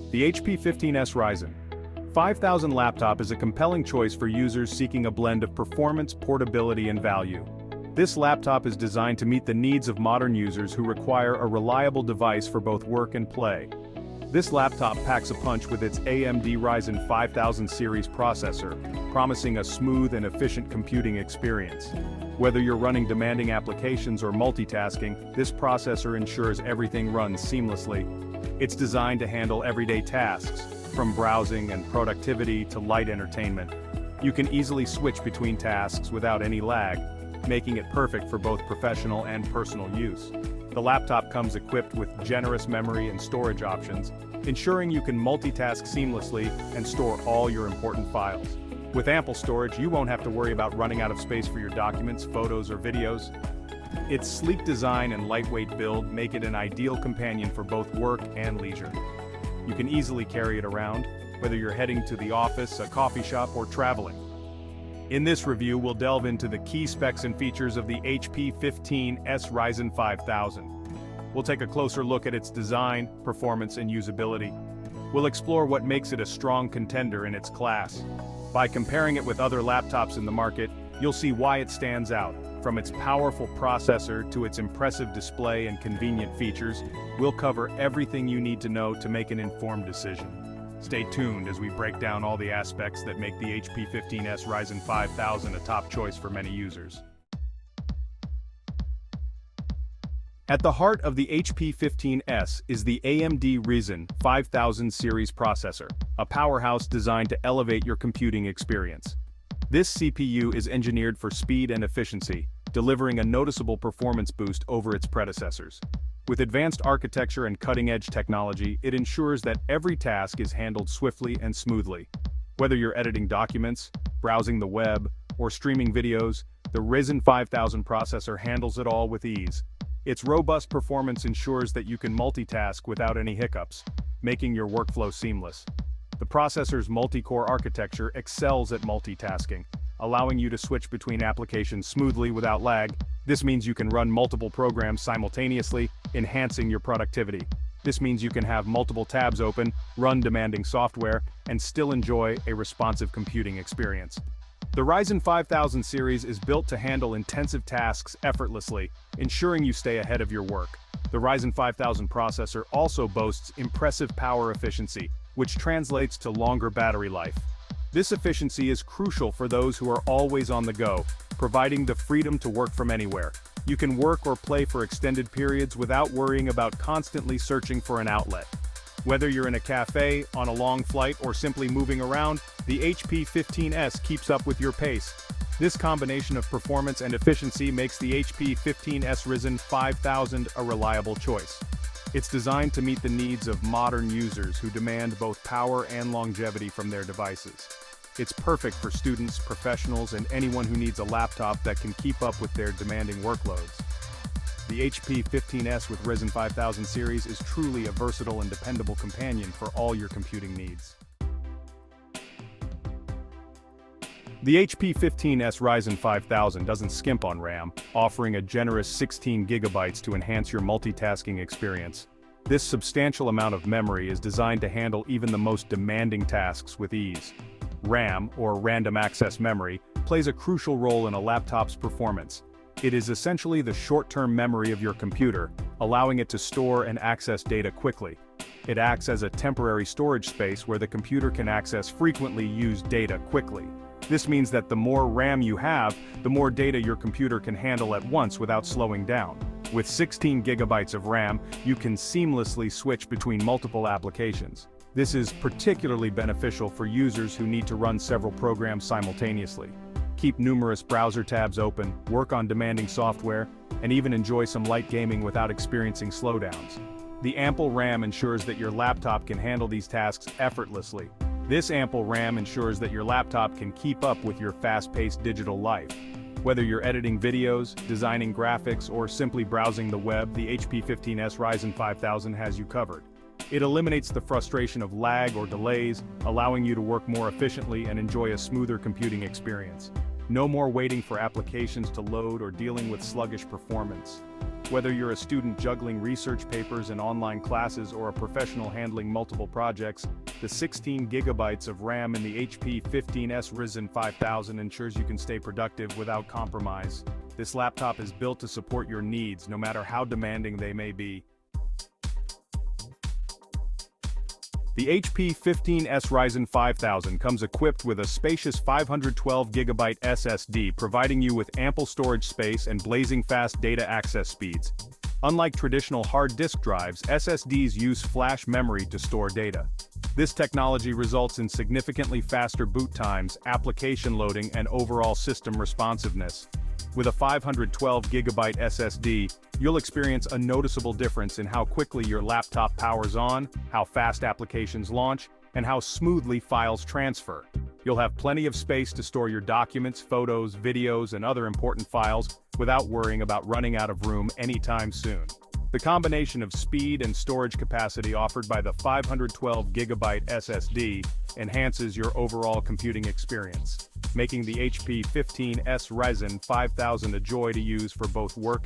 The HP 15s Ryzen 5000 laptop is a compelling choice for users seeking a blend of performance, portability, and value. This laptop is designed to meet the needs of modern users who require a reliable device for both work and play. This laptop packs a punch with its AMD Ryzen 5000 series processor, promising a smooth and efficient computing experience. Whether you're running demanding applications or multitasking, this processor ensures everything runs seamlessly. It's designed to handle everyday tasks, from browsing and productivity to light entertainment. You can easily switch between tasks without any lag, making it perfect for both professional and personal use. The laptop comes equipped with generous memory and storage options, ensuring you can multitask seamlessly and store all your important files. With ample storage, you won't have to worry about running out of space for your documents, photos, or videos. Its sleek design and lightweight build make it an ideal companion for both work and leisure. You can easily carry it around, whether you're heading to the office, a coffee shop, or traveling. In this review, we'll delve into the key specs and features of the HP 15s Ryzen 5000. We'll take a closer look at its design, performance, and usability. We'll explore what makes it a strong contender in its class. By comparing it with other laptops in the market, you'll see why it stands out. From its powerful processor to its impressive display and convenient features, we'll cover everything you need to know to make an informed decision. Stay tuned as we break down all the aspects that make the HP 15s Ryzen 5000 a top choice for many users. At the heart of the HP 15s is the AMD Ryzen 5000 series processor, a powerhouse designed to elevate your computing experience. This CPU is engineered for speed and efficiency, delivering a noticeable performance boost over its predecessors. With advanced architecture and cutting-edge technology, it ensures that every task is handled swiftly and smoothly. Whether you're editing documents, browsing the web, or streaming videos, the Ryzen 5000 processor handles it all with ease. Its robust performance ensures that you can multitask without any hiccups, making your workflow seamless. The processor's multi-core architecture excels at multitasking, allowing you to switch between applications smoothly without lag. This means you can run multiple programs simultaneously, enhancing your productivity. This means you can have multiple tabs open, run demanding software, and still enjoy a responsive computing experience. The Ryzen 5000 series is built to handle intensive tasks effortlessly, ensuring you stay ahead of your work. The Ryzen 5000 processor also boasts impressive power efficiency, which translates to longer battery life. This efficiency is crucial for those who are always on the go, providing the freedom to work from anywhere. You can work or play for extended periods without worrying about constantly searching for an outlet. Whether you're in a cafe, on a long flight, or simply moving around, the HP 15s keeps up with your pace. This combination of performance and efficiency makes the HP 15s Ryzen 5000 a reliable choice. It's designed to meet the needs of modern users who demand both power and longevity from their devices. It's perfect for students, professionals, and anyone who needs a laptop that can keep up with their demanding workloads. The HP 15s with Ryzen 5000 series is truly a versatile and dependable companion for all your computing needs. The HP 15s Ryzen 5000 doesn't skimp on RAM, offering a generous 16 GB to enhance your multitasking experience. This substantial amount of memory is designed to handle even the most demanding tasks with ease. RAM, or random access memory, plays a crucial role in a laptop's performance. It is essentially the short-term memory of your computer, allowing it to store and access data quickly. It acts as a temporary storage space where the computer can access frequently used data quickly. This means that the more RAM you have, the more data your computer can handle at once without slowing down. With 16 GB of RAM, you can seamlessly switch between multiple applications. This is particularly beneficial for users who need to run several programs simultaneously. Keep numerous browser tabs open, work on demanding software, and even enjoy some light gaming without experiencing slowdowns. The ample RAM ensures that your laptop can handle these tasks effortlessly. This ample RAM ensures that your laptop can keep up with your fast-paced digital life. Whether you're editing videos, designing graphics, or simply browsing the web, the HP 15s Ryzen 5000 has you covered. It eliminates the frustration of lag or delays, allowing you to work more efficiently and enjoy a smoother computing experience. No more waiting for applications to load or dealing with sluggish performance. Whether you're a student juggling research papers and online classes or a professional handling multiple projects, the 16 gigabytes of RAM in the HP 15s Ryzen 5000 ensures you can stay productive without compromise. This laptop is built to support your needs, no matter how demanding they may be. The HP 15s Ryzen 5000 comes equipped with a spacious 512GB SSD, providing you with ample storage space and blazing fast data access speeds. Unlike traditional hard disk drives, SSDs use flash memory to store data. This technology results in significantly faster boot times, application loading, and overall system responsiveness. With a 512GB SSD, you'll experience a noticeable difference in how quickly your laptop powers on, how fast applications launch, and how smoothly files transfer. You'll have plenty of space to store your documents, photos, videos, and other important files without worrying about running out of room anytime soon. The combination of speed and storage capacity offered by the 512GB SSD enhances your overall computing experience, making the HP 15s Ryzen 5000 a joy to use for both work and